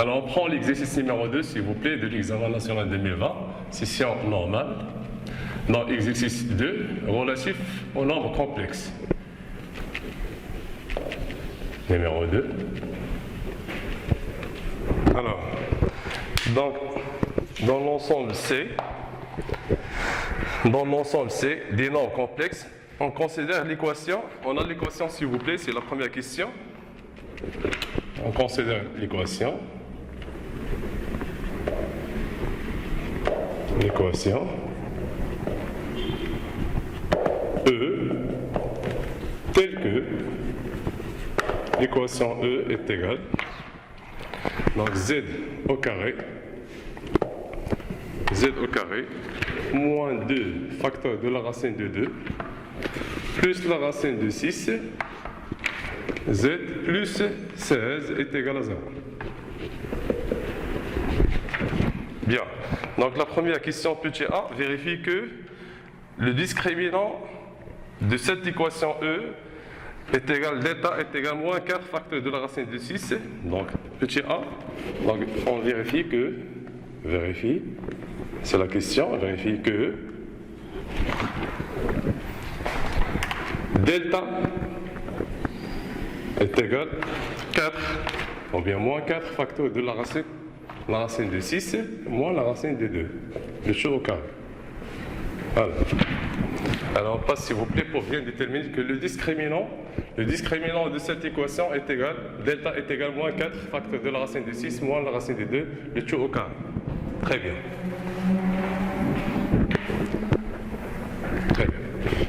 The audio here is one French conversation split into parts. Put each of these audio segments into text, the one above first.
Alors, on prend l'exercice numéro 2, s'il vous plaît, de l'examen national 2020, session normale. Dans l'exercice 2, relatif au nombre complexe. Numéro 2. Alors, donc, dans l'ensemble C, des nombres complexes, on considère l'équation. On a l'équation, s'il vous plaît, c'est la première question. On considère l'équation. E telle que l'équation E est égale, donc Z au carré moins 2 facteur de la racine de 2 plus la racine de 6 Z plus 16 est égal à 0. Bien. Donc la première question, petit a, vérifie que le discriminant de cette équation E est égal, delta est égal à moins 4 facteur de la racine de 6. Donc petit a, donc on vérifie, c'est la question, vérifie que delta est égal à 4, ou bien moins 4 facteur de la racine de 6 moins la racine de 2, le chose au carré. Voilà. Alors on passe, s'il vous plaît, pour bien déterminer que le discriminant de cette équation est égal, delta est égal à moins 4 facteur de la racine de 6 moins la racine de 2, le chose au carré. Très bien.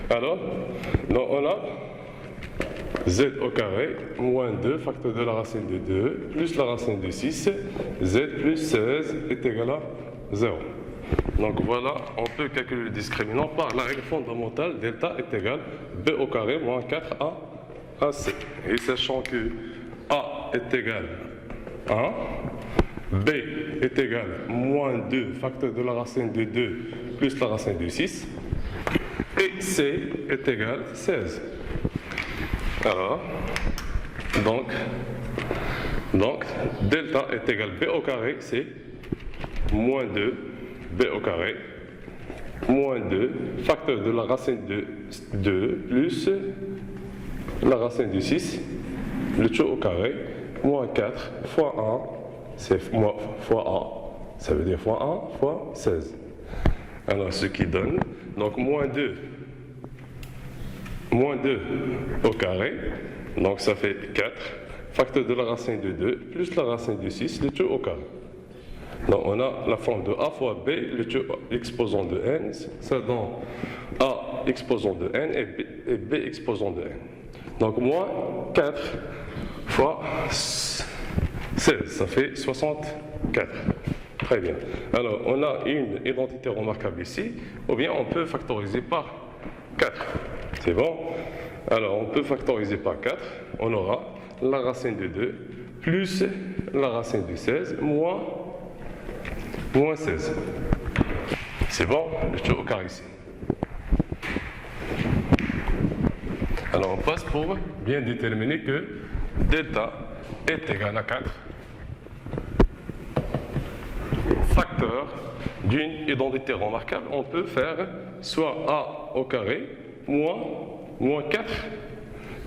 Alors, donc on a Z au carré moins 2 facteur de la racine de 2 plus la racine de 6, Z plus 16 est égal à 0. Donc voilà, on peut calculer le discriminant par la règle fondamentale, delta est égal B au carré moins 4 à C. Et sachant que A est égal à 1, B est égal moins 2 facteur de la racine de 2 plus la racine de 6, et C est égal 16. Alors, donc, delta est égal B au carré, c'est moins 2 B au carré, moins 2 facteur de la racine de 2 plus la racine de 6, le tout au carré, moins 4 fois 1, c'est fois 1, ça veut dire fois 1 fois 16. Alors, ce qui donne, donc moins 2 au carré, donc ça fait 4, facteur de la racine de 2 plus la racine de 6, le tout au carré. Donc on a la forme de a fois b, le tout exposant de n, ça donne a exposant de n et b exposant de n. Donc moins 4 fois 16, ça fait 64. Très bien. Alors on a une identité remarquable ici, ou bien on peut factoriser par 4. C'est bon? Alors on peut factoriser par 4, on aura la racine de 2 plus la racine de 16 moins 16. C'est bon? Je suis au carré ici. Alors on passe pour bien déterminer que delta est égal à 4 facteur d'une identité remarquable. On peut faire soit a au carré moins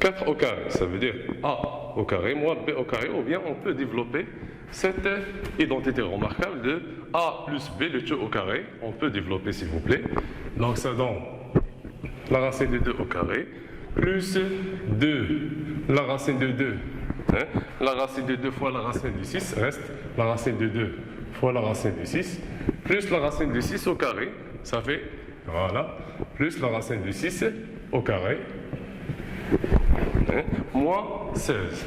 4 au carré, ça veut dire a au carré moins b au carré, ou bien on peut développer cette identité remarquable de a plus b, le tout au carré. On peut développer, s'il vous plaît. Donc ça donne la racine de 2 au carré plus 2 la racine de 2, la racine de 2 fois la racine de 6 reste la racine de 2 fois la racine de 6 plus la racine de 6 au carré, ça fait voilà, plus la racine de 6 au carré, moins 16.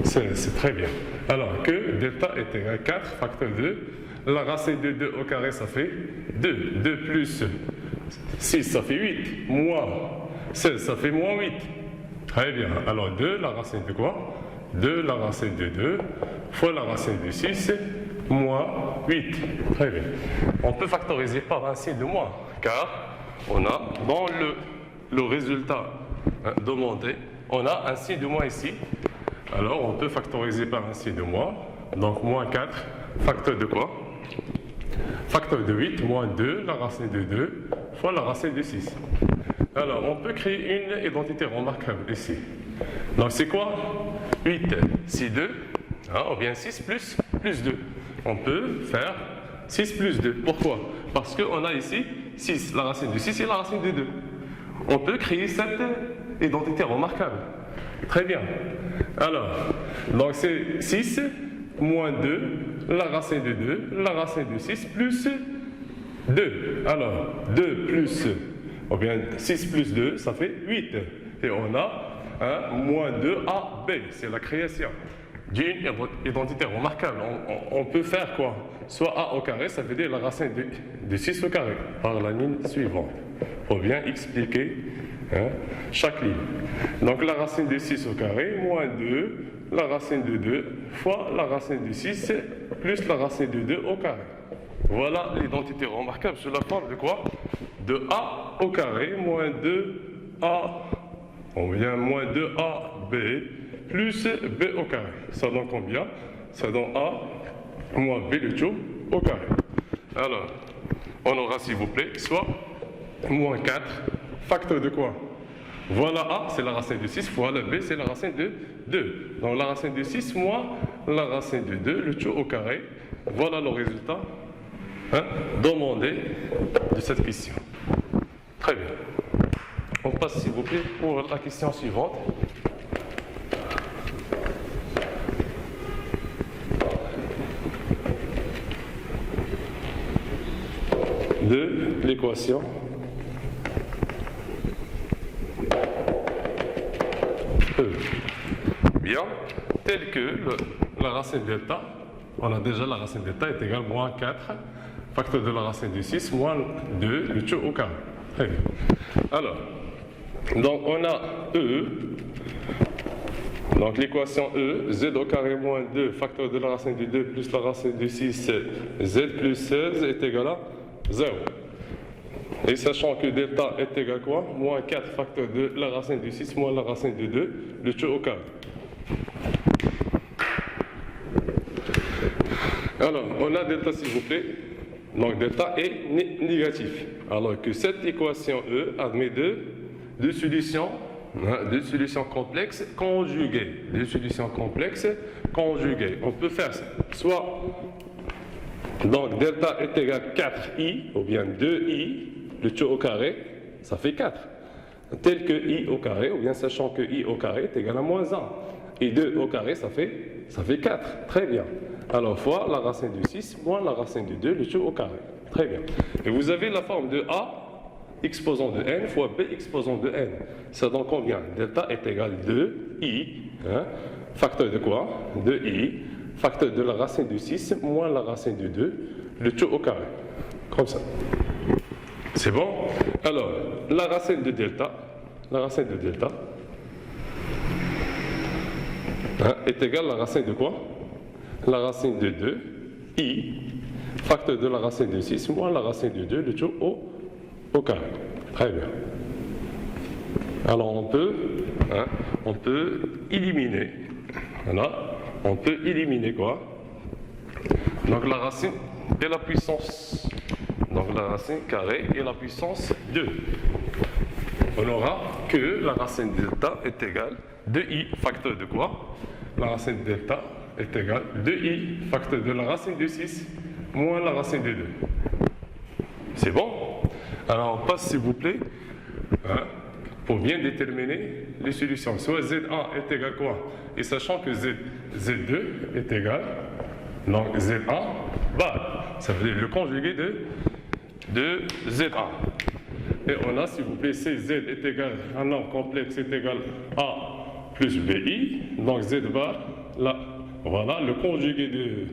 C'est très bien. Alors que delta est égal à 4 facteur 2, la racine de 2 au carré, ça fait 2. 2 plus 6, ça fait 8. Moins 16, ça fait moins 8. Très bien. Alors 2, la racine de quoi? 2, la racine de 2, fois la racine de 6, moins 8. Très bien. On peut factoriser par un signe de moins, car on a dans le résultat demandé, on a un signe de moins ici. Alors on peut factoriser par un signe de moins. Donc moins 4, facteur de quoi? Facteur de 8 moins 2, la racine de 2, fois la racine de 6. Alors, on peut créer une identité remarquable ici. Donc, c'est quoi? 8, c'est 2, hein, ou bien 6 plus 2. On peut faire 6 plus 2. Pourquoi? Parce qu'on a ici 6, la racine de 6 et la racine de 2. On peut créer cette identité remarquable. Très bien. Alors, donc c'est 6 moins 2, la racine de 2, la racine de 6 plus 2. Alors, 2 plus, ou bien 6 plus 2, ça fait 8. Et on a moins 2AB, c'est la création d'une identité remarquable. On peut faire quoi? Soit A au carré, ça veut dire la racine de 6 au carré, par la ligne suivante. Pour bien expliquer chaque ligne. Donc la racine de 6 au carré, moins 2, la racine de 2, fois la racine de 6, plus la racine de 2 au carré. Voilà l'identité remarquable sous la forme de quoi? De A au carré, moins 2A, on vient moins 2AB, plus B au carré. Ça donne combien? Ça donne A moins B le tout au carré. Alors, on aura s'il vous plaît, soit moins 4, facteur de quoi? Voilà A, c'est la racine de 6, fois la B, c'est la racine de 2. Donc la racine de 6 moins la racine de 2, le tout au carré. Voilà le résultat demandé de cette question. Très bien. On passe s'il vous plaît pour la question suivante. De l'équation E. Bien, tel que la racine delta, on a déjà la racine delta est égale à moins 4, facteur de la racine de 6, moins 2, le tout au carré. Très bien. Alors, donc on a E, donc l'équation E, z au carré moins 2, facteur de la racine de 2 plus la racine de 6, z plus 16 est égal à 0. Et sachant que delta est égal à quoi? Moins 4 facteur de la racine de 6 moins la racine de 2, le tout au carré. Alors, on a delta s'il vous plaît. Donc delta est négatif. Alors que cette équation E admet deux solutions complexes conjuguées. Deux solutions complexes conjuguées. On peut faire ça. Soit, donc delta est égal à 4i, ou bien 2i, le tout au carré, ça fait 4. Tel que i au carré, ou bien sachant que i au carré est égal à moins 1. Et 2 au carré, ça fait 4. Très bien. Alors, fois la racine de 6 moins la racine de 2, le tout au carré. Très bien. Et vous avez la forme de A exposant de n fois B exposant de n. Ça donne combien? Delta est égal à 2i, facteur de quoi? 2i, facteur de la racine de 6 moins la racine de 2, le tout au carré. Comme ça. C'est bon? Alors, la racine de delta est égale à la racine de quoi? La racine de 2, i, facteur de la racine de 6 moins la racine de 2, le tout au carré. Très bien. Alors on peut éliminer. Voilà. On peut éliminer quoi? Donc la racine et la puissance. Donc la racine carrée et la puissance 2. On aura que la racine delta est égale à 2i, facteur de quoi? La racine delta est égale à 2i, facteur de la racine de 6, moins la racine de 2. C'est bon? Alors on passe s'il vous plaît, pour bien déterminer les solutions. Soit Z1 est égal à quoi? Et sachant que Z2 est égal, donc Z1 bar, ça veut dire le conjugué de Z1. Et on a s'il vous plaît, CZ est égal à un nombre complexe est égal à A plus BI, donc Z bar, là, voilà le conjugué de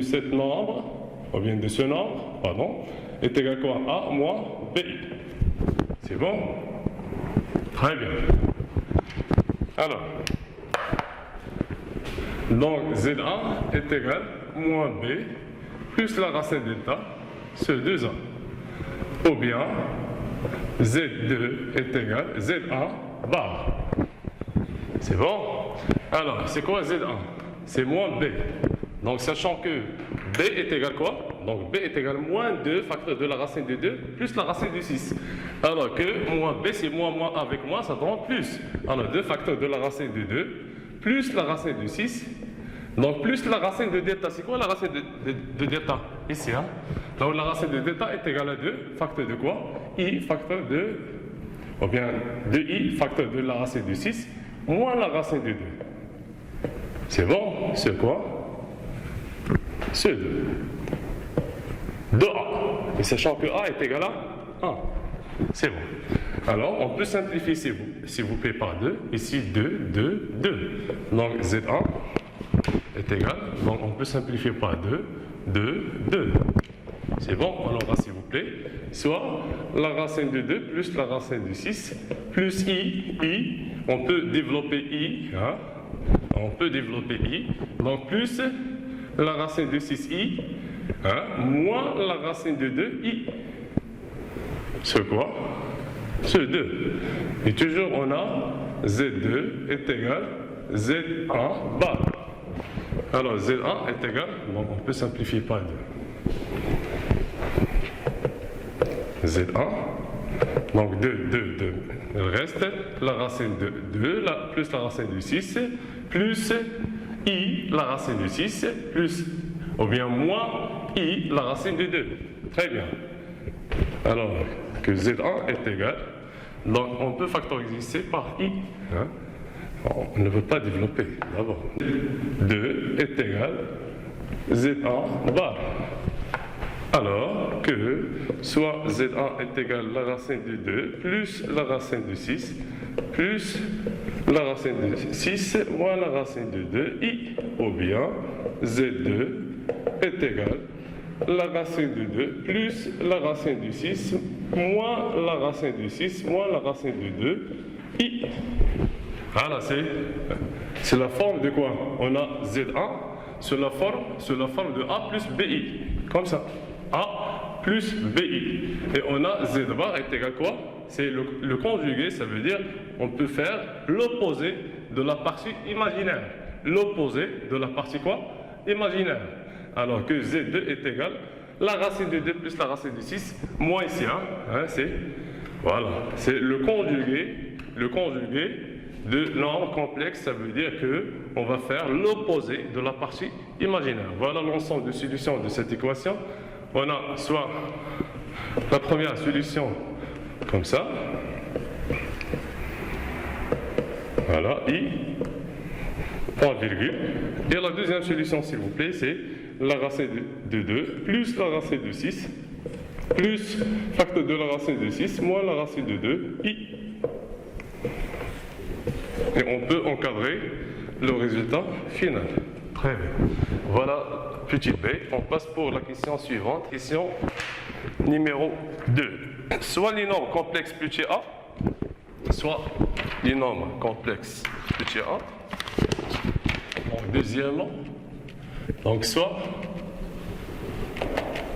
cet nombre, ou bien de ce nombre, pardon, est égal à quoi? A moins BI. C'est bon? Très bien. Alors, donc Z1 est égal à moins B plus la racine delta sur 2A. Ou bien Z2 est égal à Z1 bar. C'est bon? Alors, c'est quoi Z1? c'est moins b. Donc, sachant que b est égal quoi? Donc, b est égal moins 2 facteur de la racine de 2 plus la racine de 6. Alors que moins b, c'est moins avec moins, ça donne plus. Alors, 2 facteurs de la racine de 2 plus la racine de 6. Donc, plus la racine de delta. C'est quoi la racine de delta? Ici, hein? Donc, la racine de delta est égale à 2 facteur de quoi? I facteur de, ou bien 2i facteur de la racine de 6 moins la racine de 2. C'est bon? C'est quoi? C'est 2. 2a. Et sachant que a est égal à 1. C'est bon. Alors, on peut simplifier, s'il vous plaît, par 2. Ici, 2, 2, 2. Donc, Z1 est égal. Donc, on peut simplifier par 2, 2, 2. C'est bon? On aura, s'il vous plaît, soit la racine de 2 plus la racine de 6 plus i. On peut développer i. Hein? On peut développer i. Donc, plus la racine de 6i, hein, moins la racine de 2i. C'est quoi? C'est 2. Et toujours, on a Z2 est égal Z1 bar. Alors, Z1 est égal, donc on peut simplifier par 2. Z1, donc 2, 2, 2. Il reste la racine de 2 plus la racine de 6 plus i, la racine de 6, plus, ou bien moins i, la racine de 2. Très bien. Alors, que Z1 est égal, donc on peut factoriser par i. Hein? On ne veut pas développer, d'abord. 2 est égal Z1 bar. Alors que soit Z1 est égal à la racine de 2 plus la racine de 6 plus la racine de 6 moins la racine de 2i, ou bien Z2 est égal à la racine de 2 plus la racine de 6 moins la racine de 6 moins la racine de 2i. Voilà, c'est la forme de quoi? On a Z1 sur la forme de A plus BI, comme ça. A plus BI. Et on a Z bar est égal à quoi? C'est le conjugué, ça veut dire on peut faire l'opposé de la partie imaginaire. L'opposé de la partie quoi? Imaginaire. Alors que Z2 est égal à la racine de 2 plus la racine de 6, moins ici, hein, c'est le conjugué de nombre complexe, ça veut dire que on va faire l'opposé de la partie imaginaire. Voilà l'ensemble de solutions de cette équation. On a soit la première solution comme ça, voilà, i, point virgule, et la deuxième solution, s'il vous plaît, c'est la racine de 2 plus la racine de 6 plus facteur de la racine de 6 moins la racine de 2, i. Et on peut encadrer le résultat final. Très bien. Voilà, petite b. On passe pour la question suivante. Question numéro 2. Soit les nombres complexes petit a, soit les nombres complexes petit a. Donc, deuxièmement, donc soit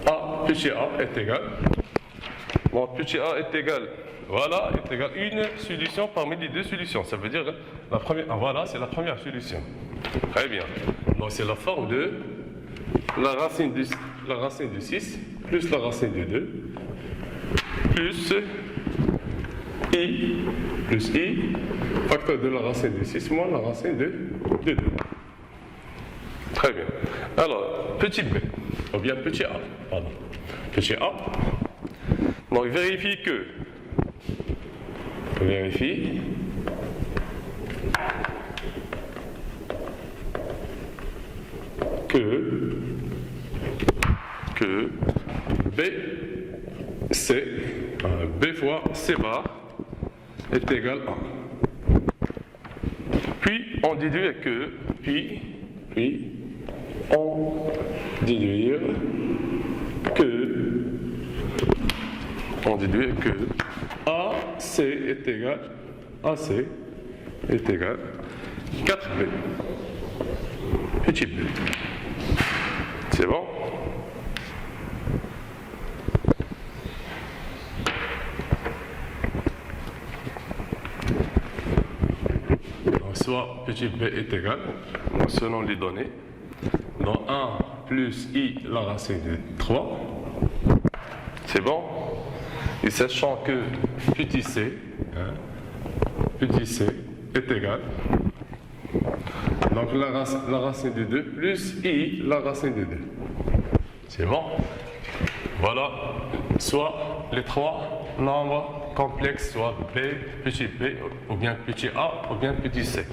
a petit a est égal. Donc, petit a est égal. Voilà, est égal à une solution parmi les deux solutions. Ça veut dire la première. Voilà, c'est la première solution. Très bien. Donc c'est la forme de la racine de 6 plus la racine de 2 plus i facteur de la racine de 6 moins la racine de 2. Très bien. Alors, petit b, ou bien petit a. Pardon. Petit a. Donc vérifie que B, C, B fois C bar est égal à 1. Puis on déduit que, AC est égal à 4B. Petit b. C'est bon? soit petit b est égal, selon les données, donc 1 plus i la racine de 3, c'est bon. Et sachant que petit c est égal, donc la racine de 2 plus i la racine de 2. C'est bon. Voilà, soit les trois nombres complexes, soit b, petit b, ou bien petit a, ou bien petit c.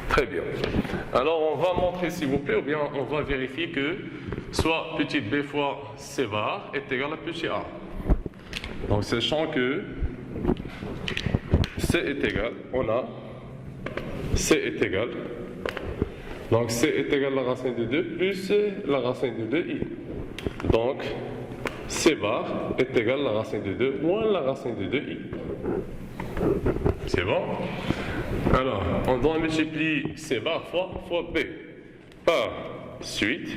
Très bien. Alors on va montrer s'il vous plaît, ou bien on va vérifier que soit petit b fois c bar est égal à petit a. Donc sachant que c est égal, on a c est égal, donc c est égal à la racine de 2 plus la racine de 2i. Donc c bar est égal à la racine de 2 moins la racine de 2i. C'est bon? Alors, on doit multiplier c bar fois b. Par suite,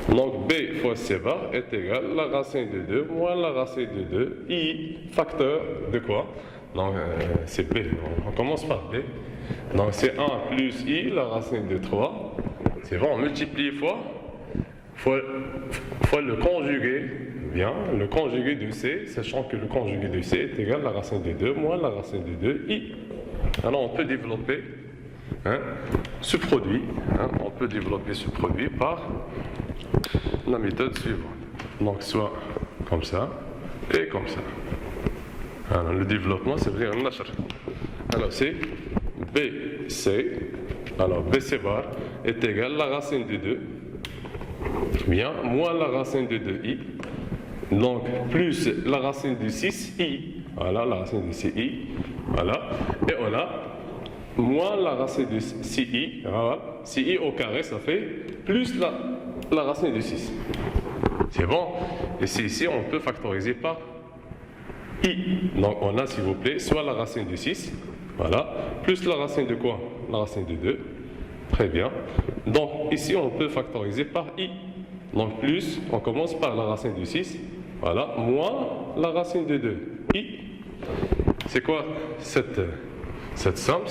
donc b fois c bar est égal à la racine de 2 moins la racine de 2 i facteur de quoi? Donc c'est b. On commence par b. Donc c'est 1 plus i la racine de 3. C'est bon, on multiplie fois le conjugué, bien, le conjugué de c, sachant que le conjugué de c est égal à la racine de 2 moins la racine de 2i. Alors on peut développer ce produit, on peut développer ce produit par la méthode suivante. Donc soit comme ça et comme ça. Alors le développement c'est vrai un nashr. Alors c'est BC, alors BC bar est égal à la racine de 2, bien, moins la racine de 2i, donc plus la racine de 6i, voilà la racine de 6i, voilà, et on a moins la racine de 6i, voilà, 6i au carré ça fait plus la racine de 6. C'est bon? Et ici on peut factoriser par i. Donc on a s'il vous plaît soit la racine de 6, voilà, plus la racine de quoi? La racine de 2. Très bien. Donc ici on peut factoriser par i. Donc plus, on commence par la racine de 6, voilà, moins la racine de 2. I. C'est quoi cette somme?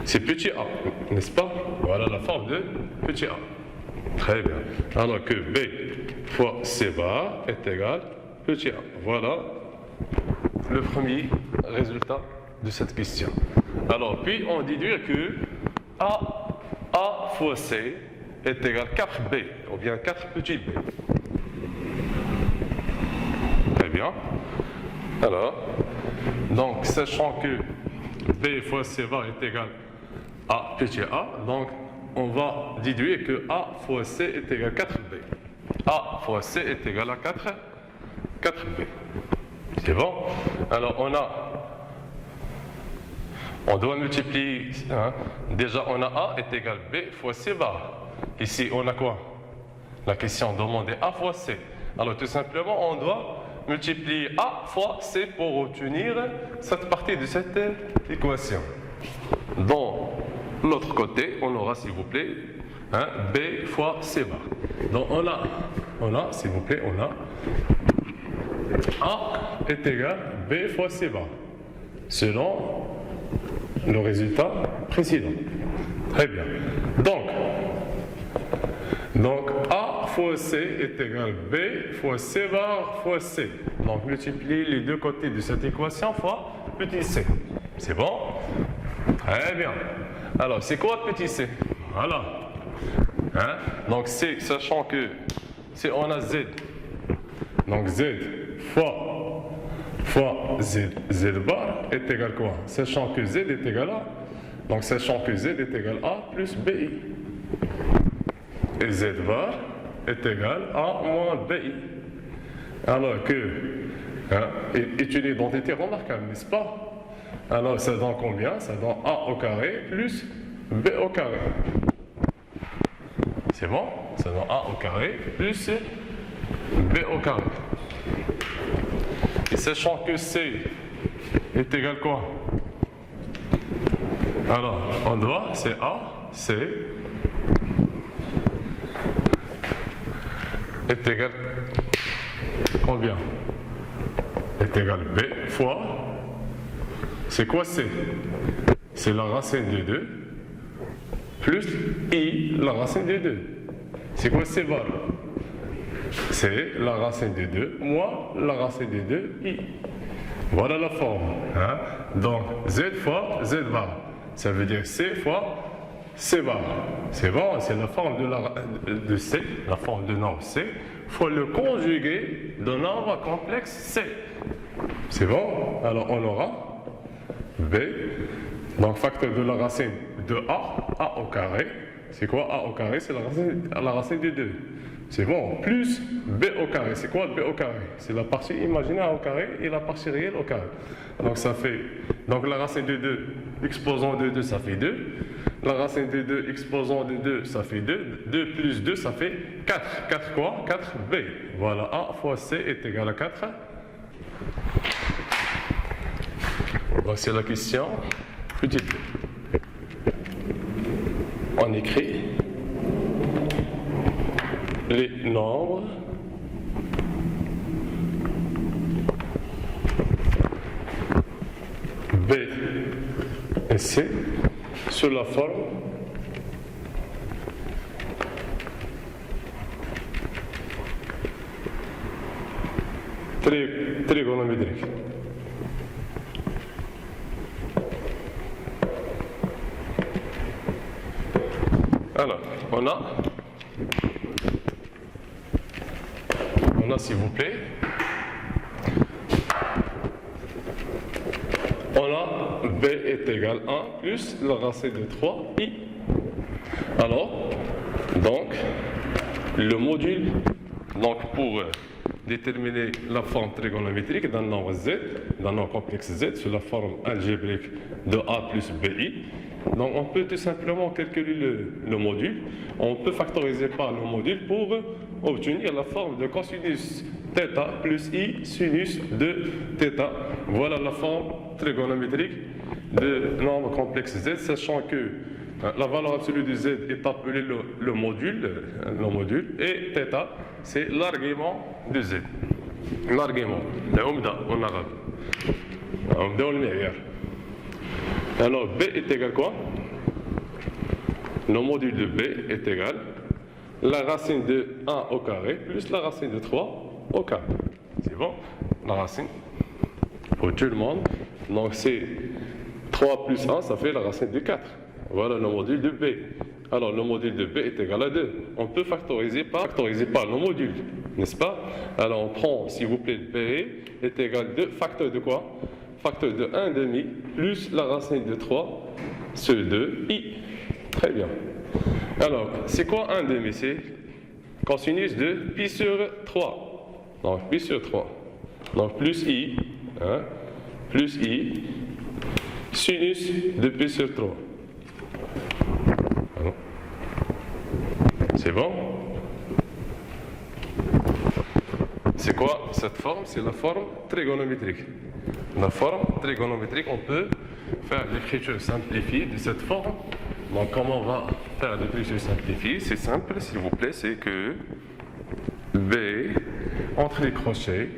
C'est petit a, n'est-ce pas? Voilà la forme de petit a. Très bien. Alors que b fois c bar est égal à petit a. Voilà le premier résultat de cette question. Alors, puis on déduit que a fois c est égal à 4b, ou bien 4 petit b. Très bien. Alors, donc, sachant que b fois c bar est égal à petit a, donc on va déduire que a fois c est égal à 4b. A fois c est égal à 4b. C'est bon? Alors on doit multiplier, déjà on a a est égal à b fois c bar. Ici on a quoi? La question demandait a fois c. Alors tout simplement on doit multiplier a fois c pour obtenir cette partie de cette équation. Dans l'autre côté on aura s'il vous plaît b fois c bar. Donc on a s'il vous plaît on a a est égal à b fois c bar, selon le résultat précédent. Très bien. Donc a fois c est égal à b fois c bar fois c. Donc multiplier les deux côtés de cette équation fois petit c. C'est bon? Très bien. Alors c'est quoi petit c? Voilà. Donc c, sachant que on a z. Donc z fois z bar est égal à quoi? Sachant que z est égal à, donc sachant que z est égal à a plus bi. Et z bar est égal à moins bi. Alors que, est une identité remarquable, n'est-ce pas? Alors ça donne combien? Ça donne a au carré plus b au carré. C'est bon? Ça donne a au carré plus b au carré. Et sachant que c est égal à quoi? Alors, on doit, c'est a, c est égal à combien? Est égal à b fois, c'est quoi c? c'est la racine de 2 plus I, la racine de 2. C'est quoi ces valeurs? C'est la racine de 2 moins la racine de 2 I. Voilà la forme. Hein? Donc Z fois Z bar. Ça veut dire C fois C bar. C'est bon, c'est la forme de C, la forme de nombre C. Il faut le conjuguer de nombre complexe C. C'est bon? Alors on aura B, donc facteur de la racine de A au carré. C'est quoi A au carré? C'est la racine de 2. C'est bon. Plus B au carré. C'est quoi B au carré? C'est la partie imaginaire au carré et la partie réelle au carré. Donc ça fait, donc la racine de 2 exposant de 2, ça fait 2. La racine de 2 exposant de 2, ça fait 2. 2 plus 2, ça fait 4. 4 quoi? 4B. Voilà, A fois C est égal à 4. Donc c'est la question petite b. On écrit les nombres B et C sur la forme trigonométrique. Alors, on a s'il vous plaît, on a B est égal à 1 plus la racine de 3i. Alors, donc, le module, donc pour déterminer la forme trigonométrique d'un nombre Z, d'un nombre complexe Z, sur la forme algébrique de A plus BI, donc on peut tout simplement calculer le module. On peut factoriser par le module pour obtenir la forme de cosinus θ plus I sinus de θ. Voilà la forme trigonométrique de nombre complexe Z, sachant que la valeur absolue de Z est appelée le module, et θ c'est l'argument de Z. L'argument. En arabe. On le meilleur. Alors B est égal quoi? Le module de B est égal la racine de 1 au carré plus la racine de 3 au carré. C'est bon? La racine pour tout le monde. Donc c'est 3 plus 1, ça fait la racine de 4. Voilà le module de B. Alors le module de B est égal à 2. On peut factoriser par le module, n'est-ce pas? Alors on prend, s'il vous plaît, B est égal à 2, facteur de quoi? Facteur de 1 demi plus la racine de 3 sur 2i. Très bien. Alors, c'est quoi 1 demi? C'est cosinus de pi sur 3. Donc, pi sur 3. Donc, plus i, hein, plus i, sinus de pi sur 3. C'est bon? C'est quoi cette forme? C'est la forme trigonométrique. La forme trigonométrique, on peut faire l'écriture simplifiée de cette forme. Donc, comment on va faire l'écriture simplifiée? C'est simple, s'il vous plaît, c'est que B entre les crochets,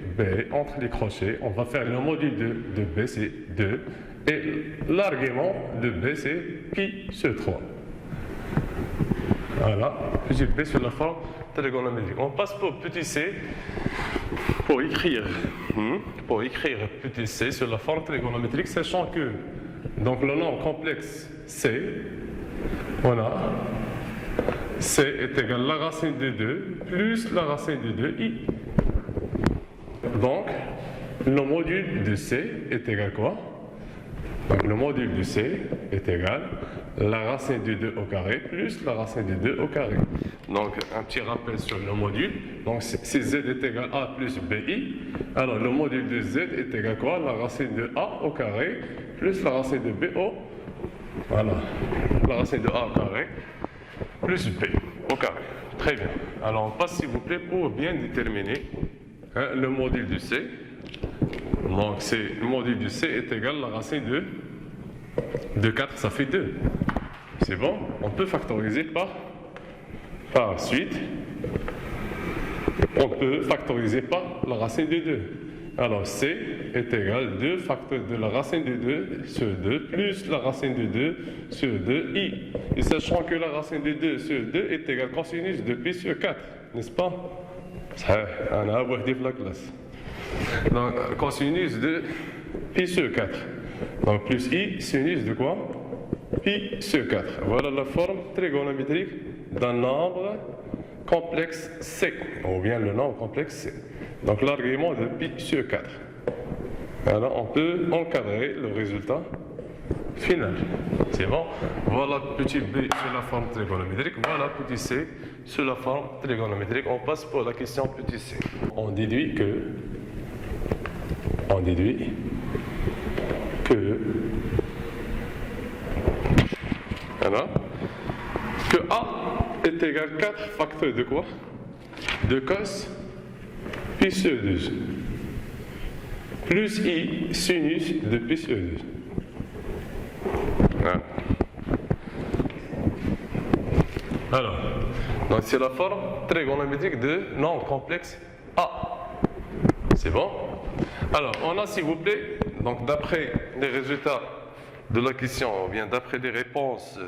on va faire le module de B, c'est 2, et l'argument de B, c'est pi sur 3. Voilà, petit b sur la forme trigonométrique. On passe pour petit c pour écrire petit c sur la forme trigonométrique, sachant que donc le nombre complexe c, voilà, c est égal à la racine de 2 plus la racine de 2i. Donc le module de c est égal à quoi? Donc le module de c est égal à la racine de 2 au carré plus la racine de 2 au carré. Donc un petit rappel sur le module. Donc si z est égal à a plus bi, alors le module de z est égal à quoi? La racine de a au carré plus la racine de b au, voilà, la racine de a au carré plus b au carré. Très bien. Alors on passe s'il vous plaît pour bien déterminer le module de c. Donc le module de c est égal à la racine de 4, ça fait 2. C'est bon? On peut factoriser par suite. On peut factoriser par la racine de 2. Alors C est égal à 2 facteurs de la racine de 2 sur 2 plus la racine de 2 sur 2i. Et sachant que la racine de 2 sur 2 est égale à cosinus de pi sur 4, n'est-ce pas? Ça, on a abordé la classe. Donc cosinus de pi sur 4. Donc plus i sinus de quoi? Pi sur 4. Voilà la forme trigonométrique d'un nombre complexe C, ou bien le nombre complexe C. Donc l'argument de pi sur 4. Alors on peut encadrer le résultat final. C'est bon? Voilà petit b sur la forme trigonométrique, voilà petit c sur la forme trigonométrique. On passe pour la question petit c. On déduit que voilà, que A est égal à 4 facteurs de quoi? De cos pi sur 2 plus i sinus de pi sur 2. Voilà. Alors, donc c'est la forme trigonométrique de nombre complexe A. C'est bon? Alors, on a, s'il vous plaît, donc d'après les résultats de la question, ou bien d'après les réponses,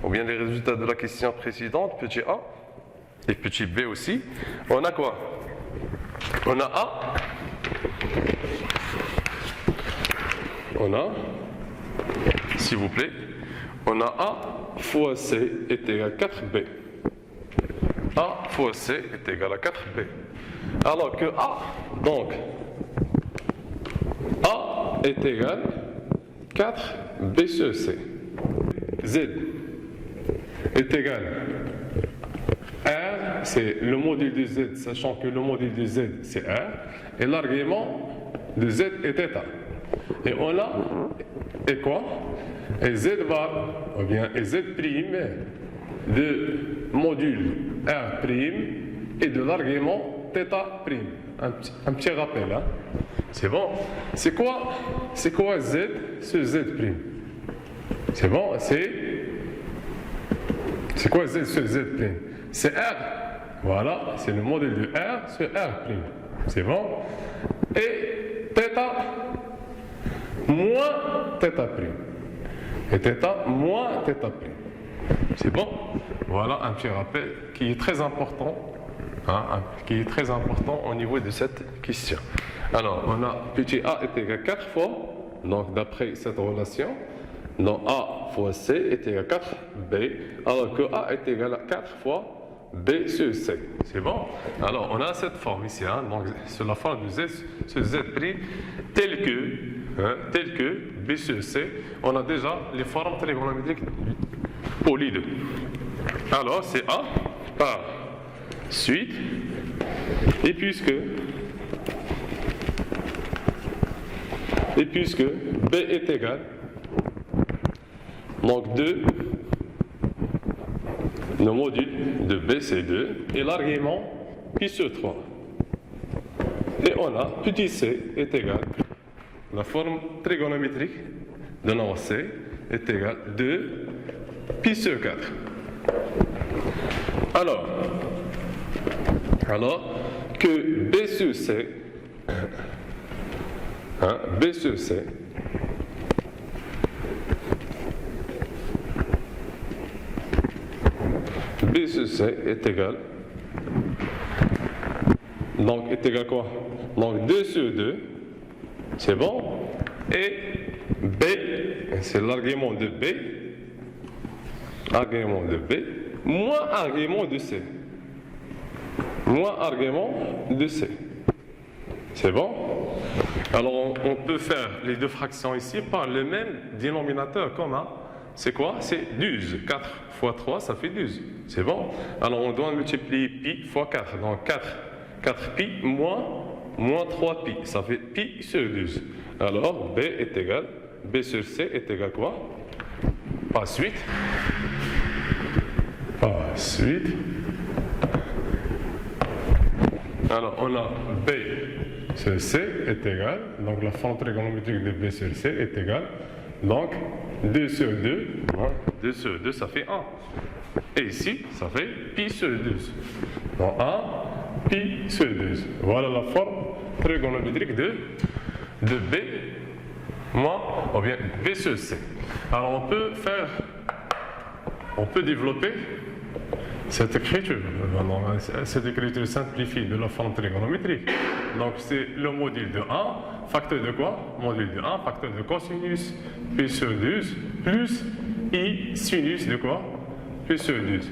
ou bien les résultats de la question précédente, petit a, et petit b aussi, on a quoi? On a A, on a, s'il vous plaît, on a A fois C est égal à 4B. A fois C est égal à 4B. Alors que A, donc, A est égal à 4B sur C. Z est égal R, c'est le module de Z, sachant que le module de Z c'est R, et l'argument de Z est θ. Et on a, et quoi? Et Z bar, ou bien et Z prime de module R prime et de l'argument θ prime. Un petit rappel, hein? C'est bon? C'est quoi Z sur Z prime? C'est bon? C'est quoi Z sur Z prime? C'est R. Voilà, c'est le modèle de R sur R prime. C'est bon? Et θ moins θ prime. Et θ moins θ prime. C'est bon? Voilà un petit rappel qui est très important, hein, qui est très important au niveau de cette question. Alors, on a petit a est égal à 4 fois, donc d'après cette relation, donc a fois c est égal à 4b, alors que a est égal à 4 fois b sur c. C'est bon? Alors, on a cette forme ici, hein, donc sur la forme de z sur z prime, telle que b sur c, on a déjà les formes trigonométriques pour les deux. Alors, c'est a par suite, et puisque b est égal, donc 2, le module de b c'est 2, et l'argument pi sur 3. Et on a petit c est égal, la forme trigonométrique de nombre c est égal à 2 pi sur 4. Alors que b sur c, b sur c est égal, donc est égal quoi? Donc 2 sur 2, c'est bon, et b, c'est l'argument de b, moins argument de c, c'est bon? Alors on peut faire les deux fractions ici par le même dénominateur commun. C'est quoi? C'est 12. 4 fois 3, ça fait 12. C'est bon? Alors on doit multiplier pi fois 4. Donc 4 pi moins 3 pi. Ça fait pi sur 12. Alors B sur C est égal quoi? Par suite. Alors on a B sur C est égal, donc la forme trigonométrique de B sur C est égale, donc 2 sur 2, 2 sur 2 ça fait 1. Et ici, ça fait pi sur 12. Donc 1 pi sur 12. Voilà la forme trigonométrique de B moins, ou bien B sur C. Alors on peut développer cette écriture. Cette écriture simplifiée de la forme trigonométrique. Donc c'est le module de 1, facteur de quoi? Module de 1, facteur de cosinus P sur 12 plus I sinus de quoi? P sur 12.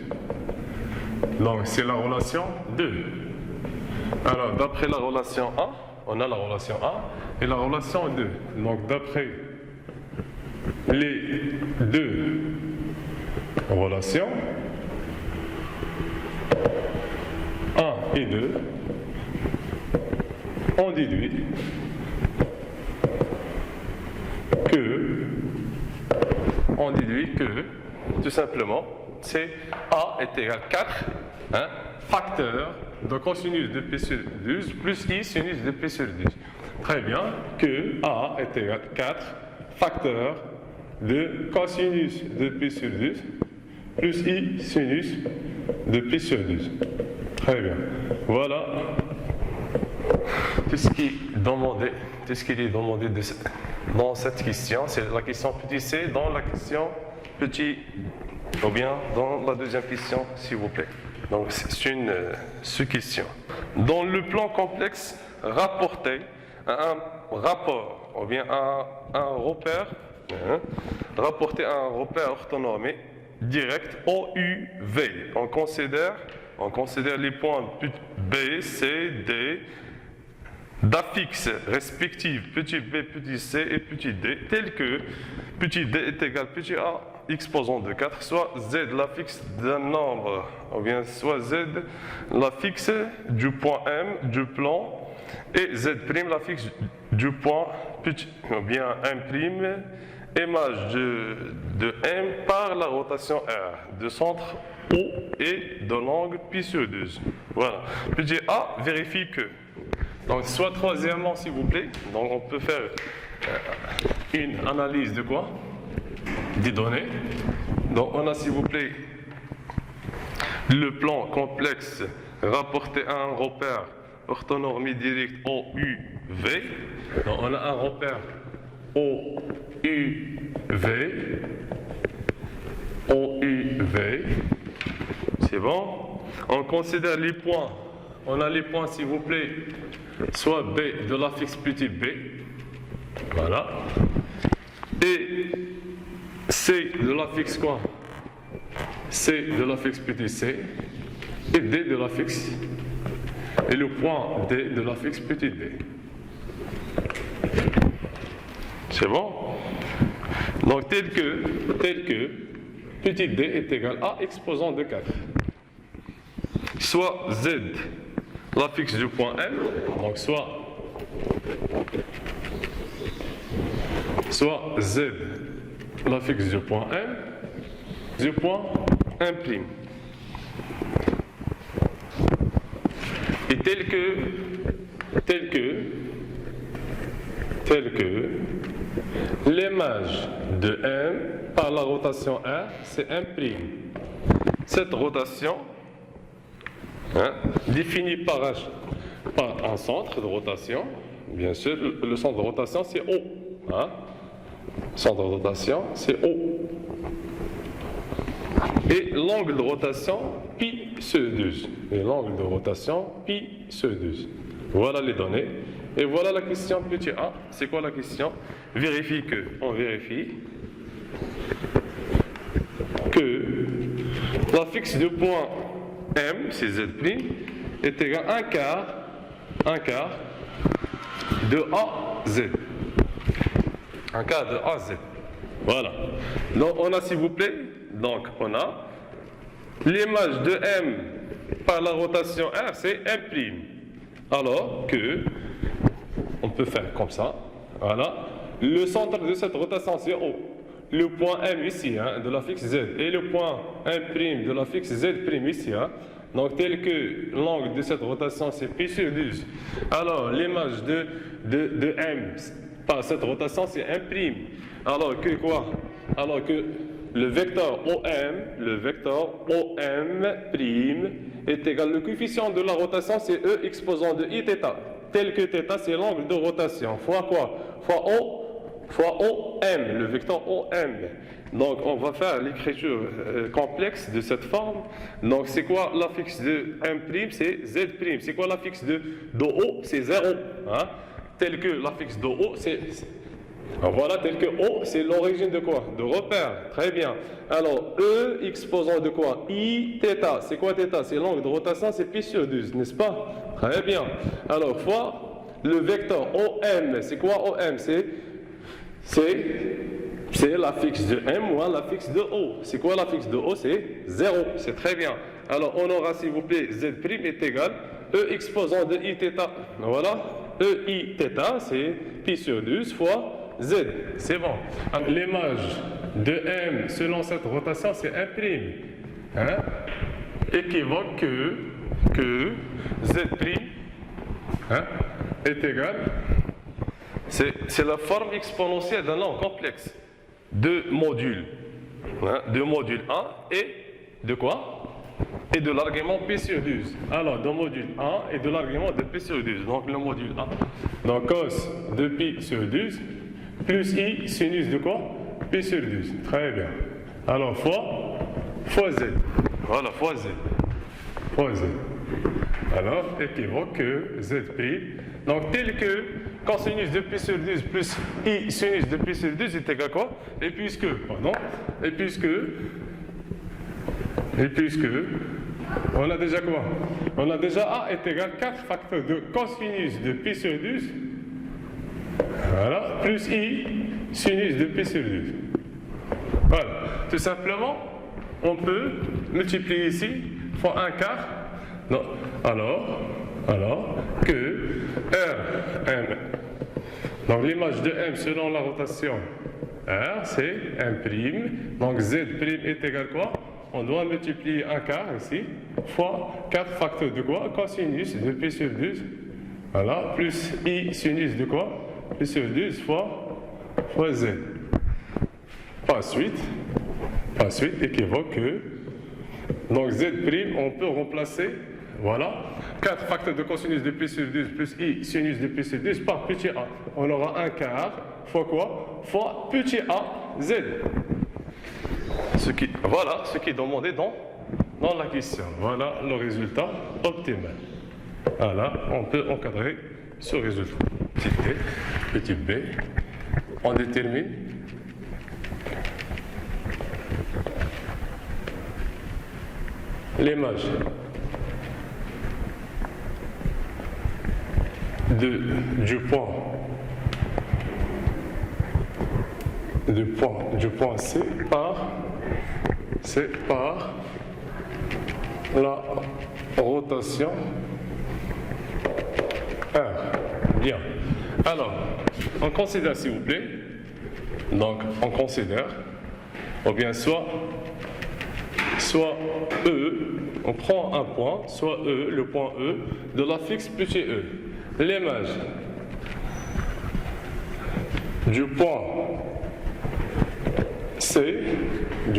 Donc c'est la relation 2. Alors d'après la relation 1, on a la relation 1 et la relation 2. Donc d'après les deux relations, 1 et 2, on déduit que tout simplement c'est A est égal à 4 facteur de cosinus de P sur 12 plus I sinus de P sur 12. Très bien, que A est égal à 4 facteur de cosinus de P sur 12 plus I sinus de P sur 12. Très bien. Voilà tout ce qui est demandé dans cette question. C'est la question petit c, dans la question petit, ou bien dans la deuxième question, s'il vous plaît. Donc c'est une sous-question. Dans le plan complexe, rapporté à un rapport, ou bien à un repère, rapporté à un repère orthonormé direct OUV. On considère les points B, C, D d'affixes respectives petit b, petit c et petit d, tels que petit d est égal à petit a exposant de 4, soit z l'affixe d'un nombre, ou bien soit z l'affixe du point M du plan, et z' l'affixe du point petit, ou bien M', image de M par la rotation R, de centre O et de l'angle pi sur 12. Voilà. Petit a vérifie que. Donc, soit troisièmement, s'il vous plaît, donc on peut faire une analyse de quoi? Des données. Donc, on a, s'il vous plaît, le plan complexe rapporté à un repère orthonormé direct OUV. Donc, on a un repère OUV. C'est bon? On considère les points. On a les points, s'il vous plaît, soit B de l'affixe petit b, voilà, et C de l'affixe quoi? C de l'affixe petit c, et D de l'affixe, et le point D de l'affixe petit d. C'est bon? Donc tel que petit d est égal à exposant de 4. Soit Z l'affixe du point M, donc soit Z l'affixe du point M, du point M'. Et tel que l'image de M par la rotation R, c'est M'. Cette rotation définie par un centre de rotation, bien sûr, le centre de rotation c'est O. Centre de rotation c'est O. Et l'angle de rotation pi sur 12. Et l'angle de rotation pi sur 12. Voilà les données. Et voilà la question petit a. C'est quoi la question? On vérifie que l'affixe du point M, c'est Z', est égal à un quart de AZ. Un quart de AZ. Voilà. Donc on a, s'il vous plaît, on a l'image de M par la rotation R, c'est M'. Alors que, on peut faire comme ça, voilà. Le centre de cette rotation, c'est O. Le point M ici, de l'affixe Z, et le point M' de l'affixe Z' ici. Donc, tel que l'angle de cette rotation, c'est pi sur 12. Alors, l'image de M par cette rotation, c'est M'. Alors que quoi? Alors que le vecteur OM' est égal, le coefficient de la rotation, c'est E exposant de I θ. tel que θ, c'est l'angle de rotation, fois quoi? Fois O, fois OM, le vecteur OM. Donc, on va faire l'écriture complexe de cette forme. Donc, c'est quoi l'affixe de M'? C'est Z'. C'est quoi l'affixe de O? C'est 0. Hein? Tel que l'affixe de O, c'est... Voilà, tel que O, c'est l'origine de quoi? De repère. Très bien. Alors, E, exposant de quoi? I, θ. C'est quoi θ? C'est l'angle de rotation, c'est pi sur 12, n'est-ce pas? Très bien. Alors, fois le vecteur OM. C'est quoi OM? C'est l'affixe de M moins l'affixe de O. C'est quoi l'affixe de O? C'est 0. C'est très bien. Alors, on aura, s'il vous plaît, Z' est égal E exposant de I θ. Voilà. E I θ, c'est pi sur 12 fois Z. C'est bon. L'image de M selon cette rotation, c'est 1'. Hein? Équivoque que Z' hein, est égal. C'est la forme exponentielle d'un nombre complexe. De modules. Hein, de module 1 et de quoi? Et de l'argument P sur 12. Alors, de module 1 et de l'argument de P sur 12. Donc, le module 1. Donc, cos de pi sur 12 plus I sinus de quoi? Pi sur 12. Très bien. Alors, fois Z. Voilà, fois Z. Fois Z. Alors, équivoque que Z'. Donc, tel que cosinus de pi sur 12 plus I sinus de pi sur 12 est égal à quoi? Et puisque, on a déjà quoi? On a déjà A est égal à 4 facteurs de cosinus de pi sur 12. Voilà, plus I sinus de pi sur 12. Voilà, tout simplement, on peut multiplier ici fois 1 quart. Non, alors que Rm. Donc l'image de M selon la rotation R, c'est M'. Donc Z' est égal à quoi? On doit multiplier 1 quart ici, fois 4 facteurs de quoi? Cosinus de pi sur 12. Voilà, plus I sinus de quoi? Pi sur 12 fois Z. Par suite, équivoque que. Donc Z', on peut remplacer, voilà, 4 facteurs de cosinus de pi sur 12 plus I sinus de pi sur 12 par petit a. On aura 1 quart fois quoi? Fois petit a Z. Voilà ce qui est demandé dans la question. Voilà le résultat optimal. Voilà, on peut encadrer ce résultat. Petit b, on détermine l'image du point C par la rotation R. Bien. Alors, on considère, s'il vous plaît, donc on considère, ou bien soit E, on prend un point, soit E, le point E, de l'affixe petit e. L'image du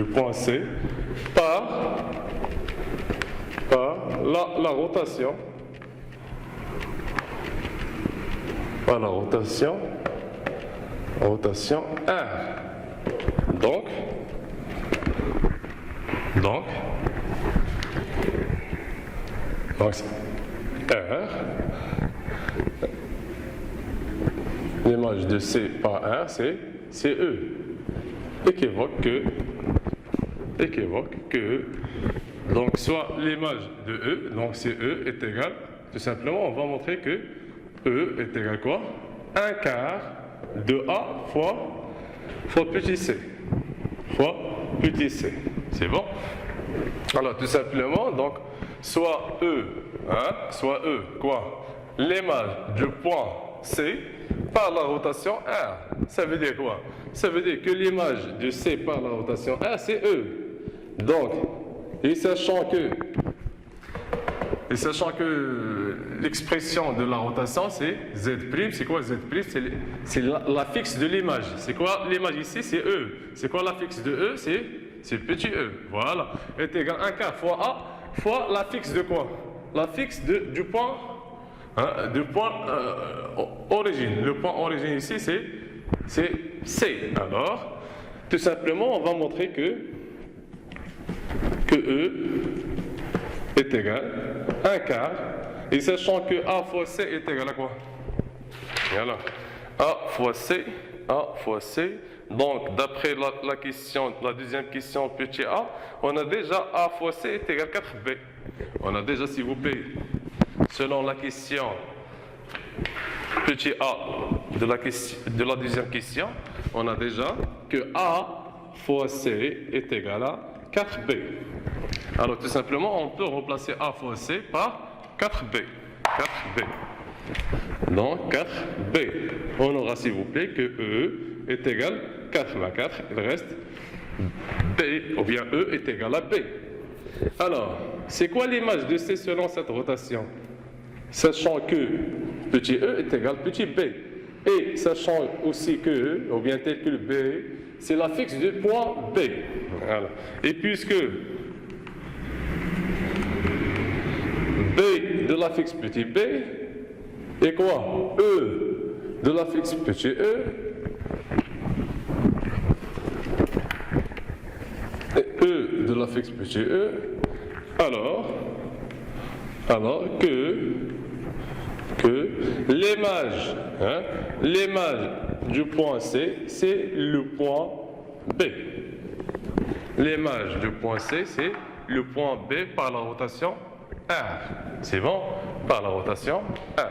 point C par la rotation, par la rotation R. Donc R, l'image de C par R, c'est E. Équivoque que, donc soit l'image de E, donc c'est E est égal, tout simplement, on va montrer que E est égal à quoi? 1 quart de A fois petit c. Fois petit c. C'est bon? Alors, tout simplement, donc, soit E, quoi? L'image du point C par la rotation R. Ça veut dire quoi? Ça veut dire que l'image de C par la rotation R, c'est E. Donc, et sachant que l'expression de la rotation, c'est Z'. C'est quoi Z'? C'est l'affixe de l'image. C'est quoi l'image ici? C'est E. C'est quoi l'affixe de E? C'est petit e. Voilà. Est égal à 1 quart fois A fois l'affixe de quoi? L'affixe du point hein, du point origine. Le point origine ici, c'est C. Alors, tout simplement, on va montrer que E est égal à 1 quart. Et sachant que A fois C est égal à quoi? Voilà. A fois C. Donc, d'après la question, la deuxième question, petit a, on a déjà A fois C est égal à 4B. On a déjà, s'il vous plaît, selon la question, petit a de la deuxième question, on a déjà que A fois C est égal à 4B. Alors, tout simplement, on peut remplacer A fois C par 4B. 4B. Donc, 4B. On aura, s'il vous plaît, que E est égal à 4 moins 4. Il reste B, ou bien E est égal à B. Alors, c'est quoi l'image de C selon cette rotation? Sachant que petit e est égal à petit b. Et sachant aussi que E, ou bien tel que le B, c'est la fixe du point B. Voilà. Et puisque B de la fixe petit b est quoi? E de la fixe petit e et E de la fixe petit e, alors que l'image, l'image du point C, c'est le point B. L'image du point C, c'est le point B par la rotation R. C'est bon? Par la rotation R.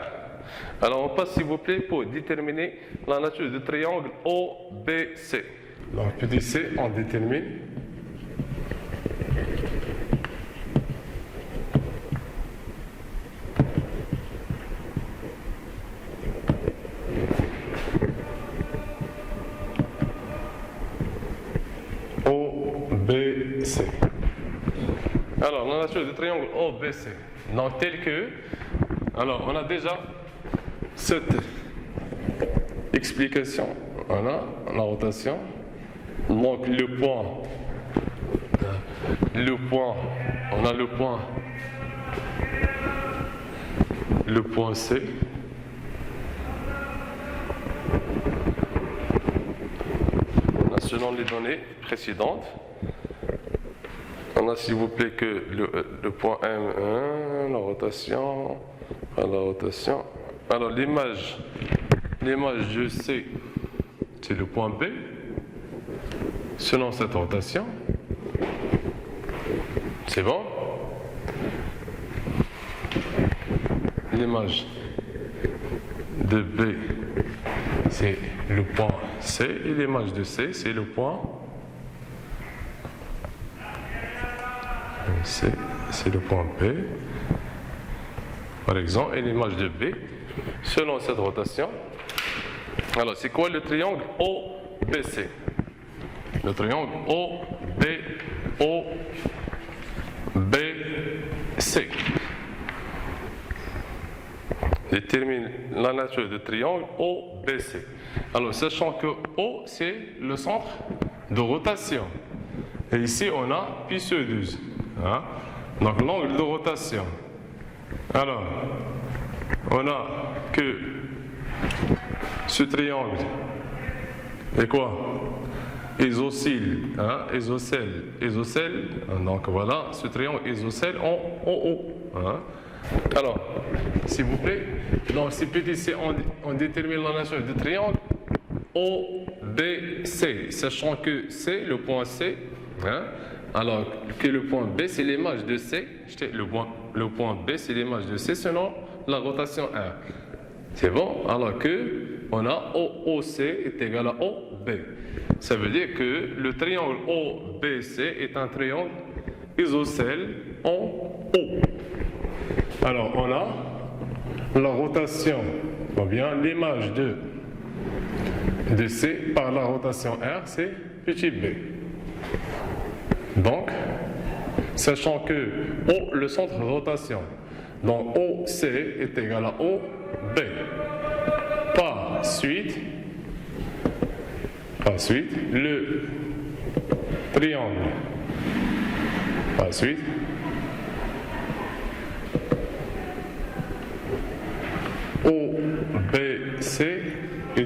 Alors on passe, s'il vous plaît, pour déterminer la nature du triangle OBC. Donc petit c, on détermine OBC. Alors, la nature du triangle OBC. Donc, tel que, alors, on a déjà cette explication. Voilà, la rotation. Donc, on a le point C. Selon les données précédentes, on a, s'il vous plaît, que le point M1, la rotation. Alors l'image de C, c'est le point B. Selon cette rotation, c'est bon. L'image de B, c'est le point C, et l'image de C, c'est le point C, c'est le point B, par exemple, et l'image de B, selon cette rotation. Alors, c'est quoi le triangle OBC? Le triangle OBC détermine la nature du triangle OBC. Alors, sachant que O, c'est le centre de rotation. Et ici, on a pi sur 12. Donc, l'angle de rotation. Alors, on a que ce triangle est quoi? Isocèle. Isocèle. Donc, voilà, ce triangle isocèle en haut. Alors, s'il vous plaît, donc si petit c, on détermine la nature du triangle OBC, sachant que C, le point C, alors que le point B, c'est l'image de C, le point B, c'est l'image de C selon la rotation R. C'est bon? Alors que on a OOC est égal à OB. Ça veut dire que le triangle OBC est un triangle isocèle en haut. Alors, on a la rotation, ou bien l'image de C par la rotation R, c'est petit b. Donc, sachant que O, le centre de rotation, donc OC est égal à OB. Par suite, le triangle,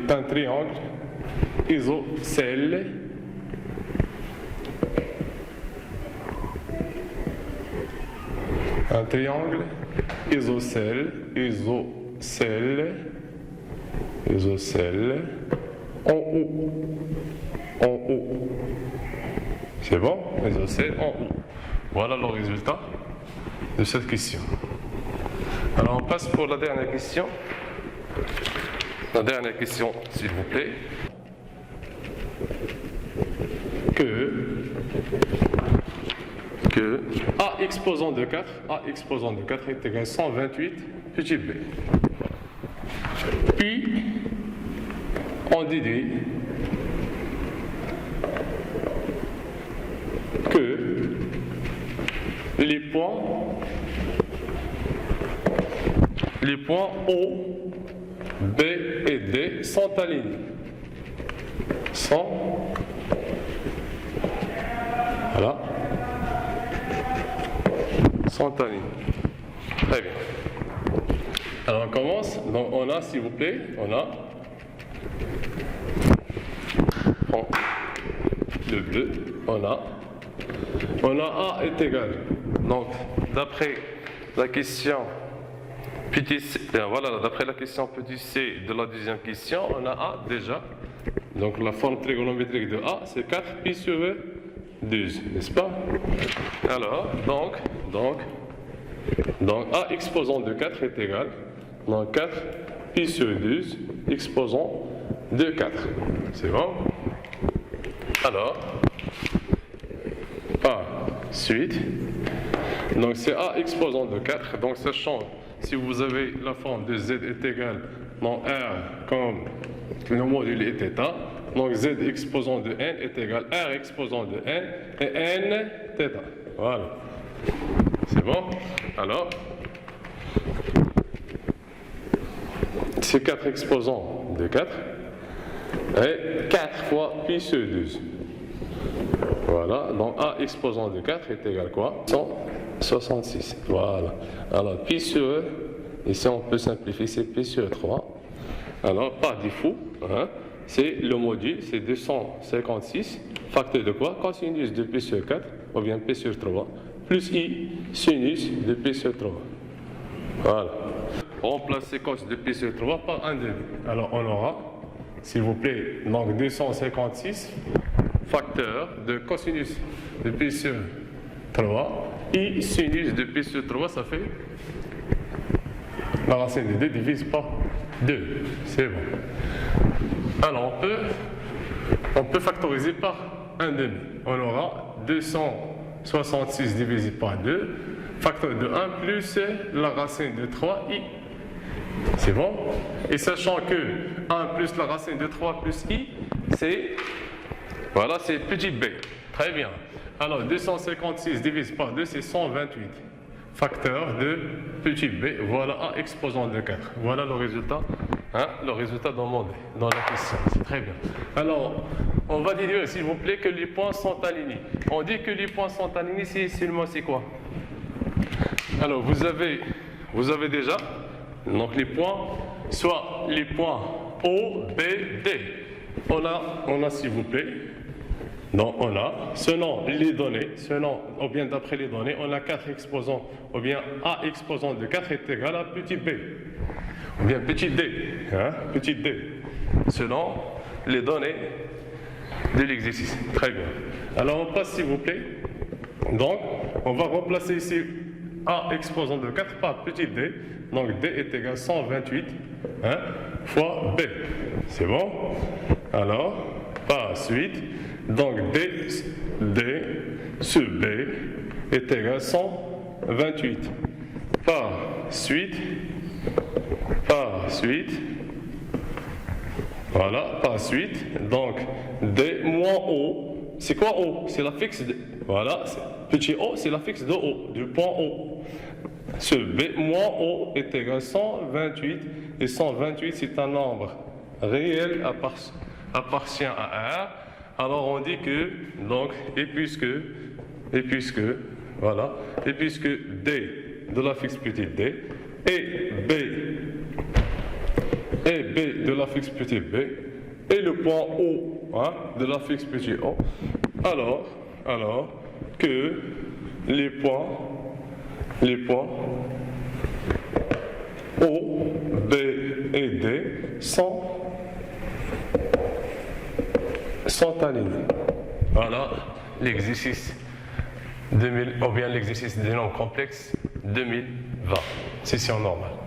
est un triangle isocèle en haut. C'est bon? Isocèle en haut. Voilà le résultat de cette question. Alors on passe pour la dernière question. La dernière question, s'il vous plaît. Que A exposant de 4 est égal à 128 petit b. Puis, on déduit que les points O, B et D sont alignés. Voilà. Sont alignés. Très bien. Alors on commence. Donc on a, s'il vous plaît, on a le bleu. On a A est égal. Donc d'après la question petit c, voilà, d'après la question petit c de la deuxième question, on a A déjà. Donc la forme trigonométrique de A, c'est 4 pi sur 12, n'est-ce pas? Alors, donc A exposant de 4 est égal, donc 4 pi sur 12 exposant de 4. C'est bon? Alors, suite, donc c'est A exposant de 4, donc sachant, si vous avez la forme de Z est égal, donc R comme le module est θ, donc Z exposant de N est égal à R exposant de N et N θ. Voilà. C'est bon? Alors, c'est 4 exposants de 4 et 4 fois pi sur 12. Voilà, donc A exposant de 4 est égal à quoi? 166. Voilà. Alors, pi sur, ici on peut simplifier, c'est pi sur 3. Alors, par défaut, c'est le module, c'est 256, facteur de quoi? Cosinus de pi sur 4, ou bien pi sur 3, plus i, sinus de pi sur 3. Voilà. Remplacer cos de pi sur 3 par 1 demi. Alors, on aura, s'il vous plaît, donc 256, facteur de cosinus de pi sur 3, i sinus de pi sur 3, ça fait la racine de 2 divise par 2. C'est bon. Alors on peut factoriser par 1 demi. On aura 266 divisé par 2, facteur de 1 plus la racine de 3i. C'est bon? Et sachant que 1 plus la racine de 3 plus i, c'est petit b. Très bien. Alors 256 divisé par 2, c'est 128. Facteur de petit b, voilà A exposant de 4. Voilà le résultat demandé dans la question. C'est très bien. Alors, on va dire, s'il vous plaît, que les points sont alignés. On dit que les points sont alignés, c'est quoi? Alors, vous avez déjà donc les points, soit les points O, B, D. On a s'il vous plaît, donc on a, selon les données, ou bien d'après les données, on a 4 exposants, ou bien A exposant de 4 est égal à petit b, ou bien petit d, petit d, selon les données de l'exercice. Très bien. Alors on passe s'il vous plaît. Donc on va remplacer ici A exposant de 4 par petit d, donc d est égal à 128 fois b. C'est bon? Alors, par suite, donc D sur B est égal à 128. Par suite, voilà, par suite, donc D moins O, c'est quoi O? C'est la fixe de, voilà, petit O, c'est la fixe de O, du point O. Ce B moins O est égal à 128, et 128 c'est un nombre réel appartient à R. Alors on dit que, donc, et puisque D de la fixe petite d et B et B de la fixe petit b et le point O hein, de la fixe petit o, alors que les points O, B et D sont alignés. Voilà l'exercice 2000, ou bien l'exercice des nombres complexes 2020, session normale.